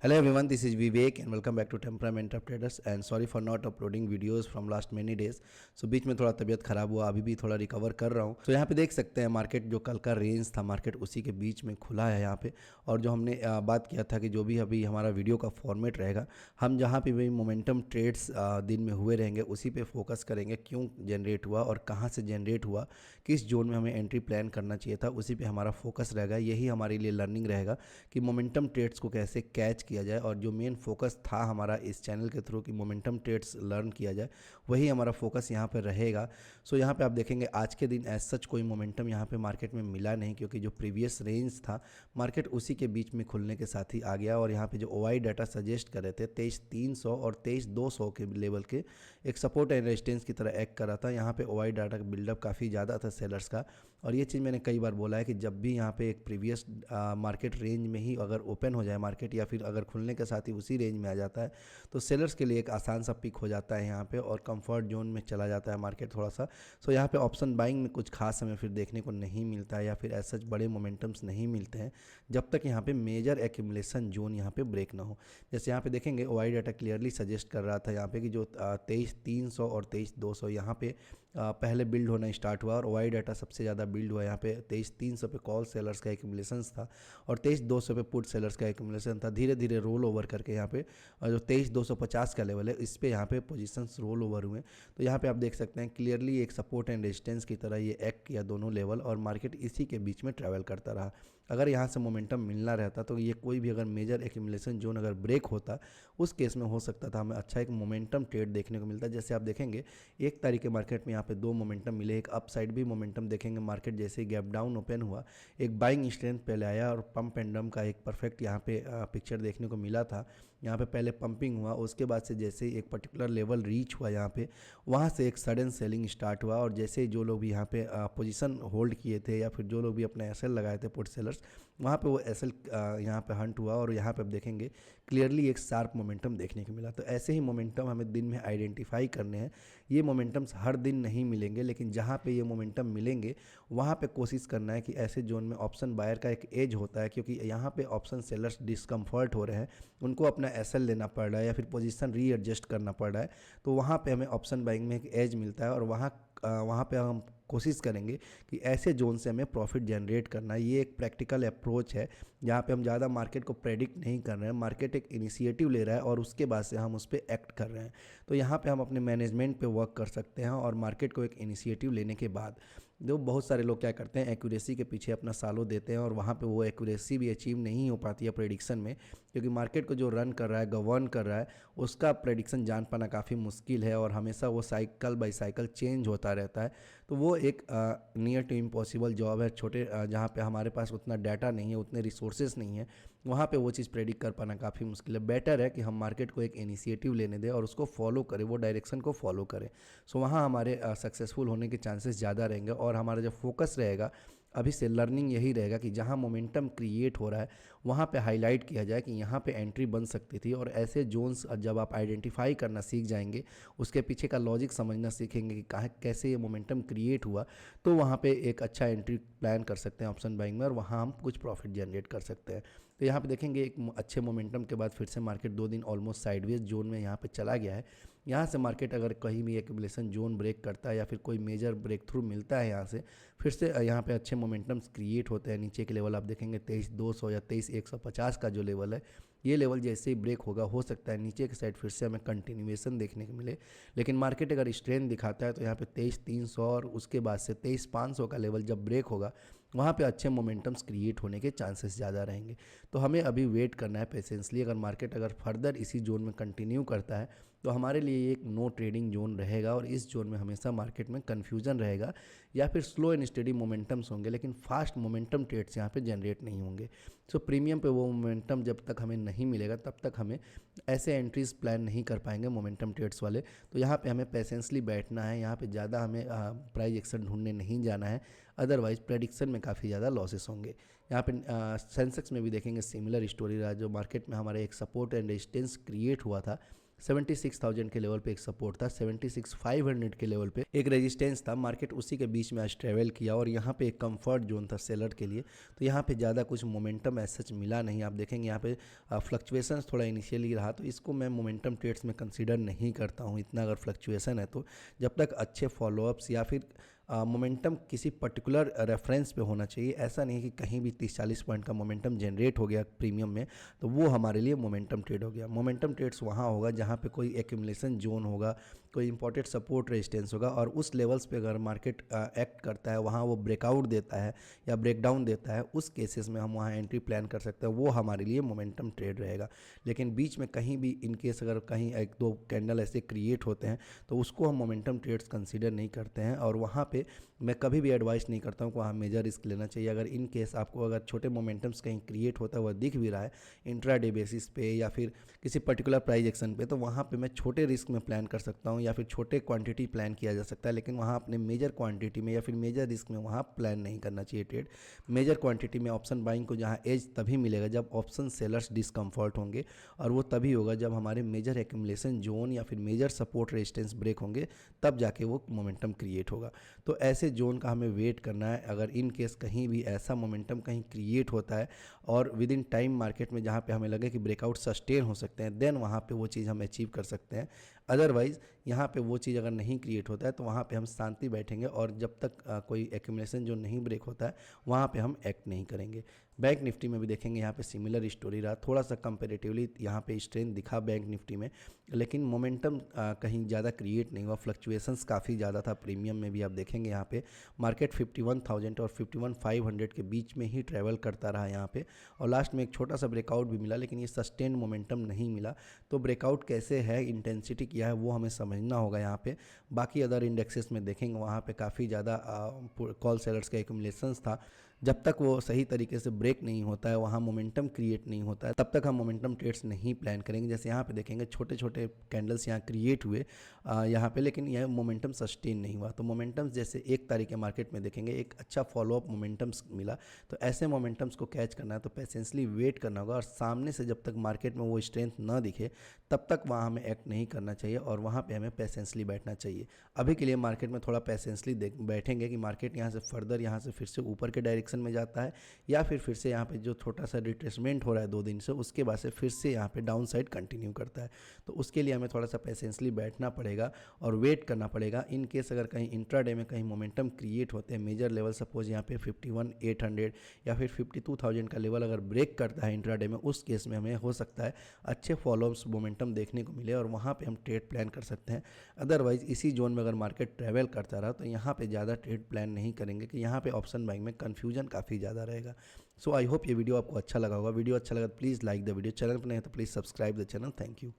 Hello everyone, this is Vivek and welcome back to Temperament of Traders and sorry for not uploading videos from last many days. So बीच में थोड़ा तबीयत खराब हुआ, अभी भी थोड़ा रिकवर कर रहा हूँ. तो यहाँ पे देख सकते हैं मार्केट जो कल का रेंज था मार्केट उसी के बीच में खुला है यहाँ पे. और जो हमने बात किया था कि जो भी अभी हमारा वीडियो का फॉर्मेट रहेगा, हम जहाँ पे भी मोमेंटम ट्रेड्स दिन में हुए रहेंगे उसी पे फोकस करेंगे. क्यों जनरेट हुआ और कहाँ से जनरेट हुआ, किस जोन में हमें एंट्री प्लान करना चाहिए था, उसी पे हमारा फोकस रहेगा. यही हमारे लिए लर्निंग रहेगा कि मोमेंटम ट्रेड्स को कैसे कैच किया जाए. और जो मेन फोकस था हमारा इस चैनल के थ्रू कि मोमेंटम ट्रेड्स लर्न किया जाए, वही हमारा फोकस यहाँ पे रहेगा. सो यहाँ पे आप देखेंगे आज के दिन एज सच कोई मोमेंटम यहाँ पे मार्केट में मिला नहीं, क्योंकि जो प्रीवियस रेंज था मार्केट उसी के बीच में खुलने के साथ ही आ गया. और यहाँ पे जो ओआई डाटा सजेस्ट कर रहे थे 23,300 और 23,200 के लेवल के एक सपोर्ट एंड रेजिस्टेंस की तरह एक्ट कर रहा था. यहाँ पे ओआई डाटा का बिल्डअप काफ़ी ज़्यादा था सेलर्स का. और ये चीज़ मैंने कई बार बोला है कि जब भी यहाँ पे एक प्रीवियस मार्केट रेंज में ही अगर ओपन हो जाए मार्केट, या फिर अगर खुलने के साथ ही उसी रेंज में आ जाता है, तो सेलर्स के लिए एक आसान सा पिक हो जाता है यहाँ पे और कंफर्ट जोन में चला जाता है मार्केट थोड़ा सा. सो यहाँ पे ऑप्शन बाइंग में कुछ खास हमें फिर देखने को नहीं मिलता है, या फिर ऐसे बड़े मोमेंटम्स नहीं मिलते हैं जब तक यहाँ पे मेजर एक्यूमुलेशन जोन यहाँ पे ब्रेक ना हो. जैसे यहाँ पे देखेंगे ओआई डाटा क्लियरली सजेस्ट कर रहा था यहाँ पे कि जो 23,300 और 23,200 यहाँ पे पहले बिल्ड होना स्टार्ट हुआ. और ओआई डाटा सबसे ज़्यादा बिल्ड हुआ यहाँ पे 23,300 पे कॉल सेलर्स का एक्यूमुलेशन था और 23,200 पे पुट सेलर्स का एक्यूमुलेशन था. धीरे धीरे रोल ओवर करके यहाँ पे जो 23,250 का लेवल है इस पे यहाँ पे पोजीशंस रोल ओवर हुए. तो यहाँ पे आप देख सकते हैं क्लियरली एक सपोर्ट एंड रेजिस्टेंस की तरह ये एक्ट किया दोनों लेवल, और मार्केट इसी के बीच में ट्रैवल करता रहा. अगर यहाँ से मोमेंटम मिलना रहता तो ये कोई भी अगर मेजर एक्यूमुलेशन जोन अगर ब्रेक होता, उस केस में हो सकता था हमें अच्छा एक मोमेंटम ट्रेड देखने को मिलता. जैसे आप देखेंगे 1 तारीख के मार्केट में यहाँ पे 2 मोमेंटम मिले. एक अप साइड भी मोमेंटम देखेंगे, मार्केट जैसे गैप डाउन ओपन हुआ एक बाइंग स्ट्रेंथ पहले आया और पंप एंड डंप का एक परफेक्ट यहाँ पे पिक्चर देखने को मिला था. यहाँ पे पहले पंपिंग हुआ, उसके बाद से जैसे एक पर्टिकुलर लेवल रीच हुआ यहाँ पे, वहाँ से एक सडन सेलिंग स्टार्ट हुआ. और जैसे जो लोग भी यहाँ पे पोजीशन होल्ड किए थे या फिर जो लोग भी अपना एसएल लगाए थे पुट सेलर्स, वहाँ पे वो एसएल यहाँ पे हंट हुआ. और यहाँ पे आप देखेंगे क्लियरली एक शार्प मोमेंटम देखने को मिला. तो ऐसे ही मोमेंटम हमें दिन में आइडेंटिफाई करने हैं. ये मोमेंटम्स हर दिन नहीं मिलेंगे, लेकिन जहाँ पे ये मोमेंटम मिलेंगे वहाँ पे कोशिश करना है कि ऐसे जोन में ऑप्शन बायर का एक एज होता है, क्योंकि यहाँ पे ऑप्शन सेलर्स डिस्कम्फर्ट हो रहे हैं, उनको अपना एसएल लेना पड़ रहा है या फिर पोजीशन रीएडजस्ट करना पड़ रहा है. तो वहाँ पे हमें ऑप्शन बाइंग में एक एज मिलता है और वहाँ पे हम कोशिश करेंगे कि ऐसे जोन से हमें प्रॉफिट जनरेट करना है. ये एक प्रैक्टिकल अप्रोच है जहाँ पे हम ज़्यादा मार्केट को प्रेडिक्ट नहीं कर रहे हैं. मार्केट एक इनिशिएटिव ले रहा है और उसके बाद से हम उस पर एक्ट कर रहे हैं. तो यहाँ पे हम अपने मैनेजमेंट पे वर्क कर सकते हैं. और मार्केट को एक इनिशिएटिव लेने के बाद जो बहुत सारे लोग क्या करते हैं, एक्यूरेसी के पीछे अपना सालों देते हैं और वहाँ पे वो एक्यूरेसी भी अचीव नहीं हो पाती है प्रेडिक्शन में, क्योंकि मार्केट को जो रन कर रहा है, गवर्न कर रहा है, उसका प्रेडिक्शन जान पाना काफ़ी मुश्किल है और हमेशा वो साइकिल बाई साइकिल चेंज होता रहता है. तो वो एक नियर टू इम्पॉसिबल जॉब है. छोटे जहाँ पे हमारे पास उतना डाटा नहीं है, उतने रिसोर्सेज नहीं है, वहाँ पे वो चीज़ प्रेडिक्ट कर पाना काफ़ी मुश्किल है. बेटर है कि हम मार्केट को एक इनिशिएटिव लेने दें और उसको फॉलो करें, वो डायरेक्शन को फॉलो करें. सो वहाँ हमारे सक्सेसफुल होने के चांसेस ज़्यादा रहेंगे. और हमारा जो फोकस रहेगा अभी से लर्निंग यही रहेगा कि जहाँ मोमेंटम क्रिएट हो रहा है वहाँ पे हाईलाइट किया जाए कि यहाँ पे एंट्री बन सकती थी. और ऐसे जोन्स जब आप आइडेंटिफाई करना सीख जाएंगे, उसके पीछे का लॉजिक समझना सीखेंगे कि कहाँ कैसे ये मोमेंटम क्रिएट हुआ, तो वहाँ पे एक अच्छा एंट्री प्लान कर सकते हैं ऑप्शन बाइंग में और वहाँ हम कुछ प्रॉफिट जनरेट कर सकते हैं. तो यहाँ पे देखेंगे एक अच्छे मोमेंटम के बाद फिर से मार्केट 2 दिन ऑलमोस्ट साइडवेज जोन में यहाँ पे चला गया है. यहाँ से मार्केट अगर कहीं भी एक्यूमुलेशन जोन ब्रेक करता है या फिर कोई मेजर ब्रेक थ्रू मिलता है, यहाँ से फिर से यहाँ पे अच्छे मोमेंटम्स क्रिएट होते हैं. नीचे के लेवल आप देखेंगे 23,200 या 23,150 का जो लेवल है, ये लेवल जैसे ही ब्रेक होगा हो सकता है नीचे के साइड फिर से हमें कंटिन्यूएशन देखने को मिले. लेकिन मार्केट अगर स्ट्रेंथ दिखाता है तो यहाँ पे 23,300 और उसके बाद से 23,500 का लेवल जब ब्रेक होगा, वहाँ पे अच्छे मोमेंटम्स क्रिएट होने के चांसेस ज़्यादा रहेंगे. तो हमें अभी वेट करना है पेशेंसली. अगर मार्केट अगर फर्दर इसी जोन में कंटिन्यू करता है तो हमारे लिए एक नो ट्रेडिंग जोन रहेगा और इस जोन में हमेशा मार्केट में कन्फ्यूजन रहेगा या फिर स्लो एंड स्टेडी मोमेंटम्स होंगे, लेकिन फास्ट मोमेंटम ट्रेड्स यहाँ पे जनरेट नहीं होंगे. सो प्रीमियम पे वो मोमेंटम जब तक हमें नहीं मिलेगा तब तक हमें ऐसे एंट्रीज प्लान नहीं कर पाएंगे मोमेंटम ट्रेड्स वाले. तो यहाँ पे हमें पेशेंसली बैठना है. यहाँ पे ज़्यादा हमें प्राइस एक्शन ढूंढने नहीं जाना है, अदरवाइज प्रेडिक्शन में काफ़ी ज़्यादा लॉसेस होंगे. यहाँ पे सेंसेक्स में भी देखेंगे सिमिलर स्टोरी रहा. जो मार्केट में हमारे एक सपोर्ट एंड रेजिस्टेंस क्रिएट हुआ था 76,000 के लेवल पे एक सपोर्ट था, 76,500 के लेवल पे एक रेजिस्टेंस था। मार्केट उसी के बीच में आज ट्रेवल किया और यहाँ पे एक कंफर्ट जोन था सेलर के लिए। तो यहाँ पे ज़्यादा कुछ मोमेंटम ऐसा सच मिला नहीं। आप देखेंगे यहाँ पे फ्लक्चुएशंस थोड़ा इनिशियली रहा, तो इसको मैं मोमेंटम ट्रेड्स में कंसीडर नहीं करता हूँ। इतना अगर फ्लक्चुएशन है तो जब तक अच्छे फॉलोअप्स या फिर मोमेंटम किसी पर्टिकुलर रेफरेंस पे होना चाहिए। ऐसा नहीं कि कहीं भी 30-40 पॉइंट का मोमेंटम जनरेट हो गया प्रीमियम में तो वो हमारे लिए मोमेंटम ट्रेड हो गया। मोमेंटम ट्रेड्स वहाँ होगा जहाँ पे कोई एक्यूमुलेशन जोन होगा, कोई इंपॉर्टेंट सपोर्ट रेजिस्टेंस होगा और उस लेवल्स पे अगर मार्केट एक्ट करता है, वहाँ वो ब्रेकआउट देता है या ब्रेकडाउन देता है, उस केसेस में हम वहाँ एंट्री प्लान कर सकते हैं। वो हमारे लिए मोमेंटम ट्रेड रहेगा। लेकिन बीच में कहीं भी इनकेस अगर कहीं एक दो कैंडल ऐसे क्रिएट होते हैं तो उसको हम मोमेंटम ट्रेड्स कंसीडर नहीं करते हैं। और वहाँ पे मैं कभी भी एडवाइस नहीं करता हूँ कि वहाँ मेजर रिस्क लेना चाहिए। अगर इन केस आपको अगर छोटे मोमेंटम्स कहीं क्रिएट होता है, वह दिख भी रहा है इंट्राडे बेसिस पे या फिर किसी पर्टिकुलर प्राइस एक्शन पे, तो वहाँ पे मैं छोटे रिस्क में प्लान कर सकता हूँ या फिर छोटे क्वांटिटी प्लान किया जा सकता है। लेकिन वहाँ अपने मेजर क्वांटिटी में या फिर मेजर रिस्क में वहाँ प्लान नहीं करना चाहिए ट्रेड। मेजर क्वांटिटी में ऑप्शन बाइंग को जहाँ एज तभी मिलेगा जब ऑप्शन सेलर्स डिसकम्फर्ट होंगे, और वो तभी होगा जब हमारे मेजर एक्यूमुलेशन जोन या फिर मेजर सपोर्ट रेजिस्टेंस ब्रेक होंगे, तब जाके वो मोमेंटम क्रिएट होगा। तो ऐसे जोन का हमें वेट करना है। अगर इन केस कहीं भी ऐसा मोमेंटम कहीं क्रिएट होता है और विद इन टाइम मार्केट में जहाँ पे हमें लगे कि ब्रेकआउट सस्टेन हो सकते हैं, देन वहाँ पे वो चीज़ हम अचीव कर सकते हैं। अदरवाइज़ यहाँ पे वो चीज़ अगर नहीं क्रिएट होता है तो वहाँ पे हम शांति बैठेंगे और जब तक कोई एक्यूमुलेशन जो नहीं ब्रेक होता है वहाँ पे हम एक्ट नहीं करेंगे। बैंक निफ्टी में भी देखेंगे यहाँ पे सिमिलर स्टोरी रहा। थोड़ा सा कंपेरेटिवली यहाँ पे स्ट्रेंथ दिखा बैंक निफ्टी में, लेकिन मोमेंटम कहीं ज़्यादा क्रिएट नहीं हुआ। फ्लक्चुएशंस काफ़ी ज़्यादा था। प्रीमियम में भी आप देखेंगे यहाँ पे मार्केट 51,000 और 51,500 के बीच में ही ट्रैवल करता रहा यहाँ पे, और लास्ट में एक छोटा सा ब्रेकआउट भी मिला, लेकिन ये सस्टेन मोमेंटम नहीं मिला। तो ब्रेकआउट कैसे है, इंटेंसिटी क्या है, वो हमें समझना होगा यहाँ पे। बाकी अदर इंडेक्सेस में देखेंगे वहाँ पे काफ़ी ज़्यादा कॉल सेलर्स का एक्यूमुलेशंस था। जब तक वो सही तरीके से ब्रेक नहीं होता है, वहाँ मोमेंटम क्रिएट नहीं होता है, तब तक हम मोमेंटम ट्रेड्स नहीं प्लान करेंगे। जैसे यहाँ पे देखेंगे छोटे छोटे कैंडल्स यहाँ क्रिएट हुए यहाँ पे, लेकिन यह मोमेंटम सस्टेन नहीं हुआ। तो मोमेंटम्स जैसे एक तारीख के मार्केट में देखेंगे एक अच्छा फॉलोअप मोमेंटम्स मिला, तो ऐसे मोमेंटम्स को कैच करना है तो पेशेंसली वेट करना होगा। और सामने से जब तक मार्केट में वो स्ट्रेंथ ना दिखे तब तक वहाँ हमें एक्ट नहीं करना चाहिए और वहाँ पे हमें पेशेंसली बैठना चाहिए। अभी के लिए मार्केट में थोड़ा पेशेंसली बैठेंगे कि मार्केट यहाँ से फर्दर यहाँ से फिर से ऊपर के डायरेक्शन में जाता है या फिर से यहाँ पे जो छोटा सा रिट्रेसमेंट हो रहा है 2 दिन से, उसके बाद से फिर से यहाँ पे डाउन साइड कंटिन्यू करता है। तो उसके लिए हमें थोड़ा सा पेशेंसली बैठना पड़ेगा और वेट करना पड़ेगा। इन केस अगर कहीं इंट्राडे में कहीं मोमेंटम क्रिएट होते हैं, मेजर लेवल सपोज यहाँ पे 51,800 या फिर 52,000 का लेवल अगर ब्रेक करता है इंट्राडे में, उस केस में हमें हो सकता है अच्छे फॉलोअप्स मोमेंटम देखने को मिले और वहाँ पे हम ट्रेड प्लान कर सकते हैं। अदरवाइज इसी जोन में अगर मार्केट ट्रैवल करता रहा तो यहाँ पे ज़्यादा ट्रेड प्लान नहीं करेंगे कि यहाँ पे ऑप्शन बाइंग में कन्फ्यूजन काफ़ी ज़्यादा रहेगा। सो आई होप ये वीडियो आपको अच्छा लगा होगा। वीडियो अच्छा लगा तो please like the video, channel पर नहीं है तो please subscribe the channel. Thank you.